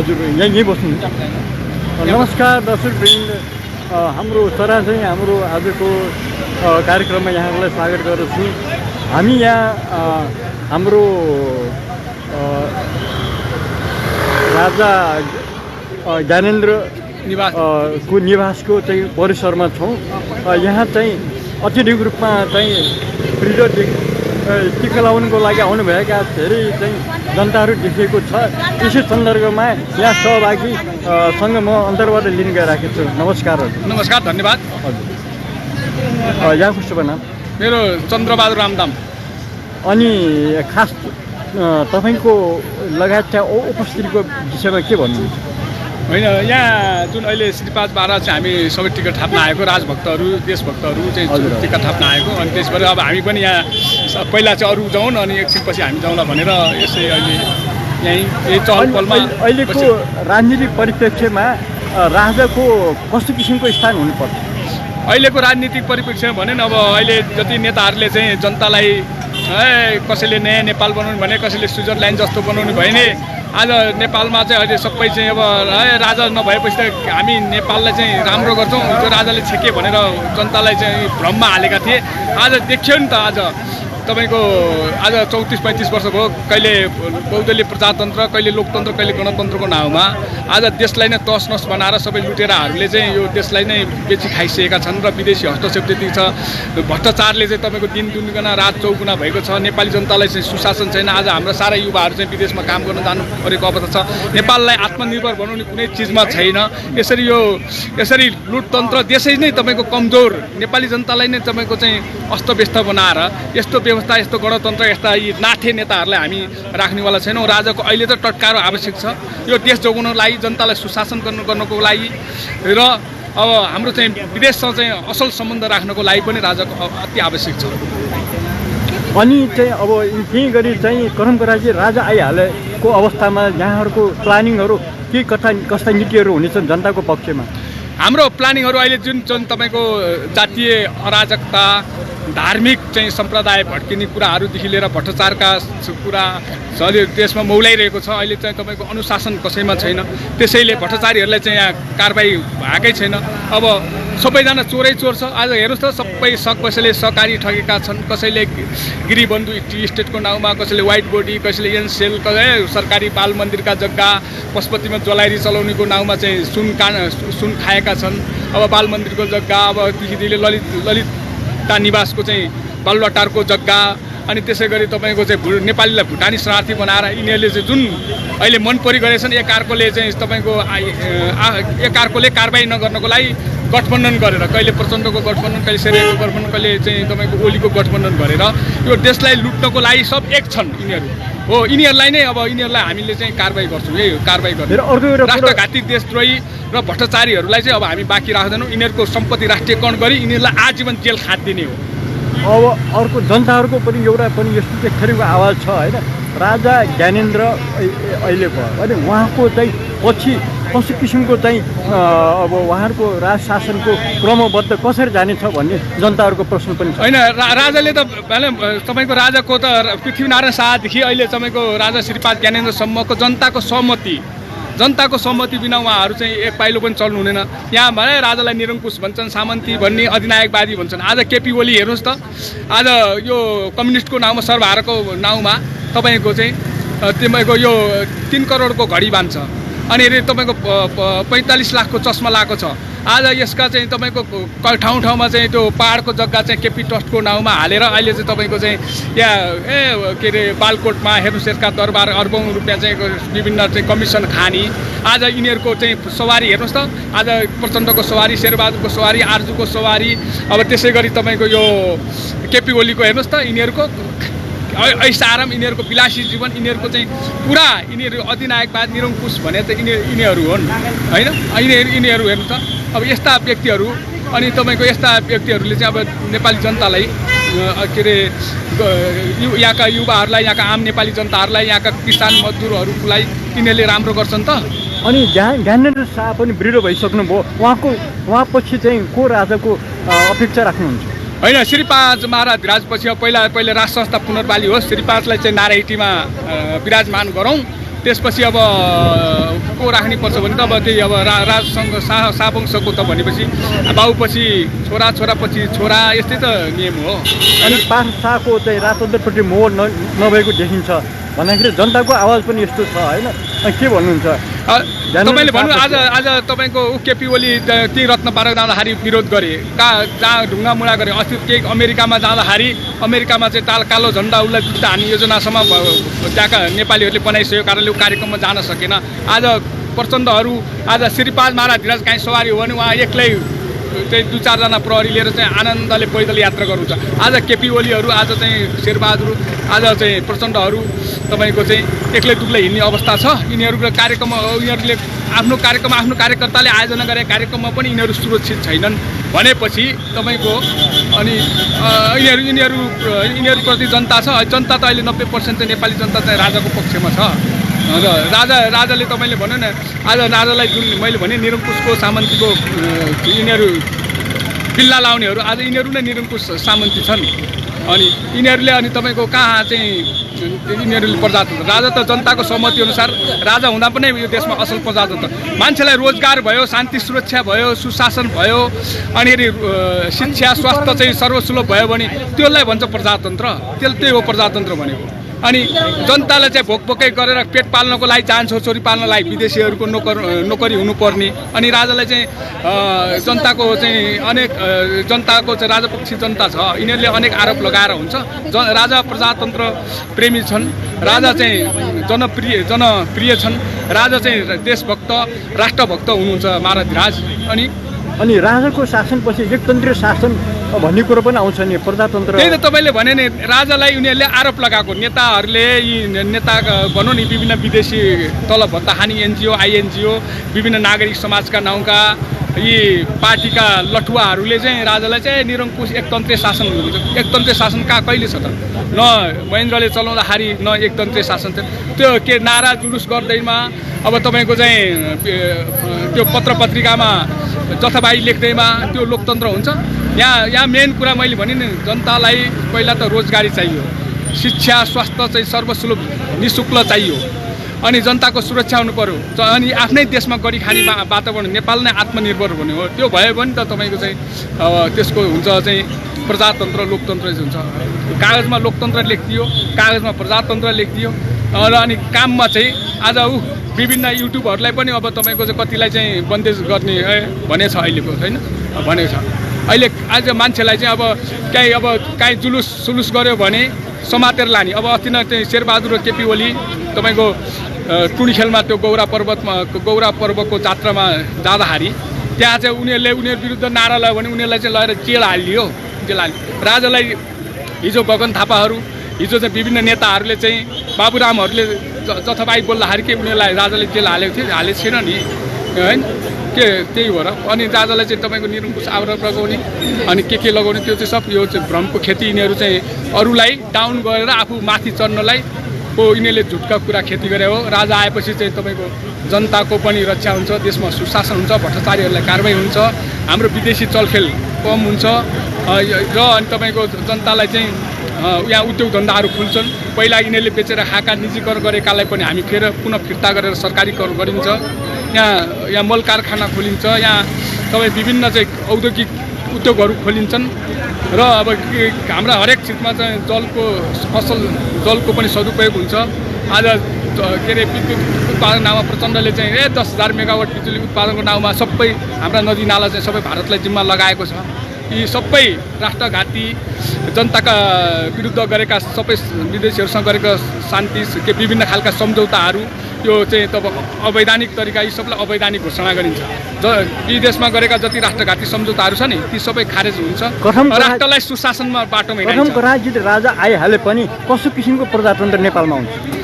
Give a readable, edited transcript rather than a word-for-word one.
हजुर यहीँ बस्नुहुन्छ। नमस्कार दर्शकवृन्द, हाम्रो तरा चाहिँ हाम्रो आजको कार्यक्रममा यहाँहरूलाई स्वागत गर्दछु। हामी यहाँ हाम्रो राजा ज्ञानेन्द्र को निवासको चाहिँ परिसरमा छौँ। यहाँ चाहिँ अत्यधिक रूपमा चाहिँ टिका लगाउनुको लागि आउनुभएका धेरै चाहिँ जनताहरू देखिएको छ। यसै सन्दर्भमा यहाँ सहभागीसँग म अन्तर्वार्ता लिन गइरहेको छु। नमस्कार हजुर। नमस्कार, धन्यवाद। हजुर, यहाँको शुभ नाम? मेरो चन्द्रबहादुर रामदाम। अनि खास तपाईँको लगायतका उपस्थितिको विषयमा के भन्नुहुन्छ? होइन, यहाँ जुन अहिले श्रीपाद 12 चाहिँ हामी सबै टिकट थाप्न आएको राजभक्तहरू देशभक्तहरू चाहिँ टिकट थाप्न आएको। अनि त्यसबाट अब हामी पनि यहाँ पहिला चाहिँ अरू जाउँ अनि एकछिनपछि हामी जाउँला भनेर यसै अहिले यही चहल पहलमा। अहिलेको राजनीतिक परिप्रेक्ष्यमा राजाको कस्तो किसिमको स्थान हुनुपर्छ? अहिलेको राजनीतिक परिप्रेक्ष्यमा भने अब अहिले जति नेताहरूले चाहिँ जनतालाई कसैले नयाँ नेपाल बनाउनु भने, कसैले स्विजरल्यान्ड जस्तो बनाउनु भयो भने आज नेपालमा चाहिँ अहिले सबै चाहिँ अब राजा नभएपछि त हामी नेपाललाई चाहिँ राम्रो गर्छौँ, त्यो राजाले छेके भनेर जनतालाई चाहिँ भ्रममा हालेका थिए। आज देखियो नि त, आज तपाईँको आज 34-35 वर्ष भयो। कहिले बहुदलीय प्रजातन्त्र, कहिले लोकतन्त्र, कहिले गणतन्त्रको नाउँमा आज देशलाई नै तस नस बनाएर सबै लुटेराहरूले चाहिँ यो देशलाई नै बेची खाइसकेका छन् र विदेशी हस्तक्षेप त्यति छ। भ्रष्टाचारले चाहिँ तपाईँको दिन दुनिगुना रात चौगुना भएको छ। नेपाली जनतालाई चाहिँ सुशासन छैन। आज हाम्रा सारा युवाहरू चाहिँ विदेशमा काम गर्न जानु परेको अवस्था छ। नेपाललाई आत्मनिर्भर बनाउने कुनै चिजमा छैन। यसरी लुटतन्त्र देशै नै तपाईँको कमजोर, नेपाली जनतालाई नै तपाईँको चाहिँ अस्तव्यस्त बनाएर यस्तो व्यवस्था, यस्तो गणतन्त्र, यस्ता यी नाथे नेताहरूलाई हामी राख्नेवाला छैनौँ। राजाको अहिले त टटकारो आवश्यक छ यो देश जोगाउनको लागि, जनतालाई सुशासन गर्नको लागि र अब हाम्रो चाहिँ विदेशसँग चाहिँ असल सम्बन्ध राख्नको लागि पनि राजाको अति आवश्यक छ। अनि चाहिँ अब केही गरी चाहिँ परम्पराले राजा आइहालेको अवस्थामा यहाँहरूको प्लानिङहरू के कस्ता नीतिहरू हुनेछन् जनताको पक्षमा? हाम्रो प्लानिङहरू अहिले जुन तपाईँको जातीय अराजकता, धार्मिक चाहिँ सम्प्रदाय भड्किने कुराहरूदेखि लिएर भ्रष्टाचारका कुरा अहिले देशमा मौलाइरहेको छ। अहिले चाहिँ तपाईँको अनुशासन कसैमा छैन, त्यसैले भ्रष्टाचारीहरूलाई चाहिँ यहाँ कारबाही भएकै छैन। अब सबैजना चोरै चोर छ। आज हेर्नुहोस् त, सबै कसैले सहकारी ठगेका छन्, कसैले गिरिबन्धु टी स्टेटको नाउँमा, कसैले व्हाइट बडी, कसैले एनसेल, सरकारी बाल मन्दिरका जग्गा पशुपतिमा जलाइरी चलाउनेको नाउँमा चाहिँ सुन खाएका छन्। अब बाल मन्दिरको जग्गा, अब देखि ललिता निवासको चाहिँ बालुवाटारको जग्गा, अनि त्यसै गरी तपाईँको चाहिँ नेपालीलाई भुटानी शरणार्थी बनाएर यिनीहरूले चाहिँ जुन अहिले मन परी गरेछन्, एकअर्कोले चाहिँ तपाईँको एकअर्कोले कारबाही नगर्नको लागि गठबन्धन गरेर, कहिले प्रचण्डको गठबन्धन, कहिले शेरको गठबन्धन, कहिले चाहिँ तपाईँको ओलीको गठबन्धन गरेर यो देशलाई लुट्नको लागि सब एक छन् यिनीहरू हो। यिनीहरूलाई नै अब यिनीहरूलाई हामीले चाहिँ कारबाही गर्छौँ। यही हो कारबाही गर्छौँ। राष्ट्रघाती देशद्रोही र भ्रष्टाचारीहरूलाई चाहिँ अब हामी बाँकी राख्दैनौँ। यिनीहरूको सम्पत्ति राष्ट्रियकरण गरी यिनीहरूलाई आजीवन जेल खादिदिने हो। अब अर्को जनताहरूको पनि एउटा पनि यस्तो एक थरीको आवाज छ होइन, राजा ज्ञानेन्द्र अहिले भयो अनि उहाँको चाहिँ पछि कस्तो किसिमको चाहिँ अब उहाँहरूको राज शासनको क्रमबद्ध कसरी जानेछ भन्ने जनताहरूको प्रश्न पनि छ। होइन, राजाले त तपाईँको राजाको त पृथ्वीनारायण शाहदेखि अहिले तपाईँको राजा श्रीपाद ज्ञानेन्द्रसम्मको जनताको सहमति बिना उहाँहरू चाहिँ एक पाइलो पनि चल्नु हुँदैन। यहाँ भने राजालाई निरङ्कुश भन्छन्, सामन्ती भन्ने, अधिनायकवादी भन्छन्। आज केपी ओली हेर्नुहोस् त, आज यो कम्युनिस्टको नाउँमा, सर्वहाराको नाउँमा तपाईँको यो 3 करोडको घडी बान्छ अनि तपाईँको 45 लाखको चस्मा लगाएको छ। आज यसका चाहिँ तपाईँको ठाउँ ठाउँमा चाहिँ त्यो पहाडको जग्गा चाहिँ केपी ट्रस्टको नाउँमा हालेर अहिले चाहिँ तपाईँको चाहिँ यहाँ के अरे बालकोटमा हेर्नुहोस्, यसका दरबार अर्बौँ रुपियाँ चाहिँ विभिन्न चाहिँ कमिसन खाने। आज यिनीहरूको चाहिँ सवारी हेर्नुहोस् त, आज प्रचण्डको सवारी, शेरबहादुरको सवारी, आर्जुको सवारी, अब त्यसै गरी तपाईँको यो केपी ओलीको हेर्नुहोस् त, यिनीहरूको ऐसा आराम, यिनीहरूको विलासी जीवन, यिनीहरूको चाहिँ पुरा यिनीहरू अधिनायकवाद, निरङ्कुश भने त यिनीहरू हुन् होइन। यिनीहरू हेर्नु त, अब यस्ता व्यक्तिहरू अनि तपाईँको यस्ता व्यक्तिहरूले चाहिँ अब नेपाली जनतालाई के अरे यहाँका युवाहरूलाई, यहाँका आम नेपाली जनताहरूलाई, यहाँका किसान मजदुरहरूलाई यिनीहरूले राम्रो गर्छन् त। अनि ज्ञानेन्द्र शाह पनि वृद्ध भइसक्नुभयो, उहाँ पछि चाहिँ को राजाको अपेक्षा राख्नुहुन्छ? होइन, श्रीपाद महाराज विराजपछि पहिला राज संस्था पुनर्बाली होस्, श्रीपादलाई चाहिँ नारायटीमा विराजमान गरौँ त्यसपछि अब को राख्नुपर्छ भने त अब त्यही अब राजसँग शाहवंशको त भनेपछि बाउपछि छोरा छोरापछि छोरा यस्तै त नियम हो। अनि पार्थ शाहको चाहिँ राजतन्त्रप्रति मोह नभएको देखिन्छ भन्दाखेरि जनताको आवाज पनि यस्तो छ होइन, के भन्नुहुन्छ? तपाईँले भन्नु आज तपाईँको केपी ओली ती रत्न पार्क जाँदाखेरि विरोध गरे, जहाँ ढुङ्गामुढा गरे। अस्ति केही अमेरिकामा जाँदाखेरि अमेरिकामा चाहिँ कालो झन्डा उसलाई जुत्ता हान्ने योजनासम्म त्यहाँका नेपालीहरूले बनाइसकेको कारणले कार्यक्रममा जान सकेन। आज प्रचण्डहरू आज श्रीपाद महाराज काहीँ सवारी हो भने उहाँ एक्लै चाहिँ 2-4 जना प्रहरी लिएर चाहिँ आनन्दले पैदल यात्रा गर्नुहुन्छ। आज केपी ओलीहरू, आज चाहिँ शेरबहादुर, आज चाहिँ प्रचण्डहरू तपाईँको चाहिँ एक्लै दुक्लै हिँड्ने अवस्था छ। यिनीहरूको कार्यक्रम यिनीहरूले आफ्नो कार्यकर्ताले आयोजना गरेका कार्यक्रममा पनि यिनीहरू सुरक्षित छैनन् भनेपछि तपाईँको अनि यिनीहरूप्रति जनता छ। जनता त अहिले 90% चाहिँ नेपाली जनता चाहिँ राजाको पक्षमा छ। र राजाले तपाईँले भन्नु न, आज राजालाई जुन मैले भने निरङ्कुशको सामन्तीको यिनीहरू बिल्ला लाउनेहरू आज यिनीहरू नै निरङ्कुश सामन्ती छन्। अनि यिनीहरूले अनि तपाईँको कहाँ चाहिँ यिनीहरूले प्रजातन्त्र, राजा त जनताको सहमति अनुसार राजा हुँदा पनि यो देशमा असल प्रजातन्त्र, मान्छेलाई रोजगार भयो, शान्ति सुरक्षा भयो, सुशासन भयो, अनि शिक्षा स्वास्थ्य चाहिँ सर्वसुलभ भयो भने त्यसलाई भन्छ प्रजातन्त्र। त्यही हो प्रजातन्त्र भनेको। अनि जनतालाई चाहिँ भोकभोकै गरेर पेट पाल्नको लागि, जान छोरी पाल्नको लागि विदेशीहरूको नोकरी हुनुपर्ने। अनि राजालाई चाहिँ जनताको चाहिँ अनेक जनताको चाहिँ राजापक्षी जनता छ, यिनीहरूले अनेक आरोप लगाएर हुन्छ। राजा प्रजातन्त्र प्रेमी छन्, राजा चाहिँ जनप्रिय छन्, राजा चाहिँ देशभक्त राष्ट्रभक्त हुनुहुन्छ महाराज। अनि राजाको शासनपछि एकतन्त्रीय शासन भन्ने कुरो पनि आउँछ नि, प्रजातन्त्र। त्यही त तपाईँले भने नि, राजालाई उनीहरूले आरोप लगाएको, नेताहरूले यी नेता भनौँ नि विभिन्न विदेशी तलब भत्ता खाने एनजिओ आइएनजिओ विभिन्न नागरिक समाजका नाउँका यी पार्टीका लठुवाहरूले चाहिँ राजालाई चाहिँ निरङ्कुश एकतन्त्रीय शासन हुनुहुन्छ। एकतन्त्रीय शासन कहाँ कहिले छ त? न महेन्द्रले चलाउँदाखेरि न एकतन्त्रीय शासन थियो। त्यो के नारा जुलुस गर्दैमा अब तपाईँको चाहिँ त्यो पत्र पत्रिकामा जथाभावी लेख्दैमा त्यो लोकतन्त्र हुन्छ? यहाँ मेन कुरा मैले भने नि, जनतालाई पहिला त रोजगारी चाहियो, शिक्षा स्वास्थ्य चाहिँ सर्वसुलभ निःशुल्क चाहियो, अनि जनताको सुरक्षा हुनु पर्यो, अनि आफ्नै देशमा गरी खाने वातावरण, नेपाल नै आत्मनिर्भर हुने हो। त्यो भयो भने त तपाईँको चाहिँ त्यसको हुन्छ चाहिँ प्रजातन्त्र लोकतन्त्र हुन्छ। कागजमा लोकतन्त्र लेखिदियो, कागजमा प्रजातन्त्र लेखिदियो, र अनि काममा चाहिँ आज विभिन्न युट्युबहरूलाई पनि अब तपाईँको चाहिँ कतिलाई चाहिँ बन्देज गर्ने भनेछ अहिलेको, होइन भनेको छ। अहिले आज मान्छेलाई चाहिँ अब काहीँ जुलुस गऱ्यो भने समातेर लाने। अब अस्ति नै चाहिँ शेरबहादुर र केपी ओली तपाईँको टुडी खेलमा त्यो गौरा पर्वको जात्रामा जाँदाखेरि त्यहाँ चाहिँ उनीहरू विरुद्ध नारा लगायो भने उनीहरूलाई चाहिँ लगेर जेल हालियो। राजालाई हिजो गगन थापाहरू, हिजो चाहिँ विभिन्न नेताहरूले चाहिँ बाबुरामहरूले जथाभावी बोल्दाखेरि के उनीहरूलाई राजाले जेल हालेको छैन नि, होइन? के त्यही हो र। अनि राजालाई चाहिँ तपाईँको निरङ्कुश आरोप लगाउने अनि के लगाउने, त्यो चाहिँ सब यो चाहिँ भ्रमको खेती। यिनीहरू चाहिँ अरूलाई डाउन गरेर आफू माथि चढ्नलाई यिनीहरूले झुटका कुरा खेती गरे हो। राजा आएपछि चाहिँ तपाईँको जनताको पनि रक्षा हुन्छ, देशमा सुशासन हुन्छ, भ्रष्टाचारीहरूलाई कारवाही हुन्छ, हाम्रो विदेशी चलखेल कम हुन्छ, र अनि तपाईँको जनतालाई चाहिँ यहाँ उद्योग धन्दाहरू खुल्छन्। पहिला यिनीहरूले बेचेर खाएका निजीकरण गरेकालाई पनि हामी पुनः फिर्ता गरेर सरकारीकरण गरिन्छ। यहाँ मल कारखाना खोलिन्छ, यहाँ तपाईँ विभिन्न चाहिँ औद्योगिक उद्योगहरू खोलिन्छन्, र अब हाम्रा हरेक क्षेत्रमा चाहिँ जलको पनि सदुपयोग हुन्छ। आज के अरे विद्युत उत्पादन नाउँमा प्रचण्डले चाहिँ 10,000 मेगावाट बिजुली उत्पादनको नाउँमा सबै हाम्रा नदी नाला चाहिँ सबै भारतलाई जिम्मा लगाएको छ। यी सबै राष्ट्रघाती जनताका विरुद्ध गरेका सबै विदेशीहरूसँग गरेका शान्ति के विभिन्न खालका सम्झौताहरू यो चाहिँ तपाईँ अवैधानिक तरिका, यी सबलाई अवैधानिक घोषणा गरिन्छ। विदेशमा गरेका जति राष्ट्रघाती सम्झौताहरू छ नि ती सबै खारेज हुन्छ। राष्ट्रलाई सुशासनमा बाटोमा प्रथमको राजा आइहाले पनि कस्तो किसिमको प्रजातन्त्र नेपालमा हुन्छ?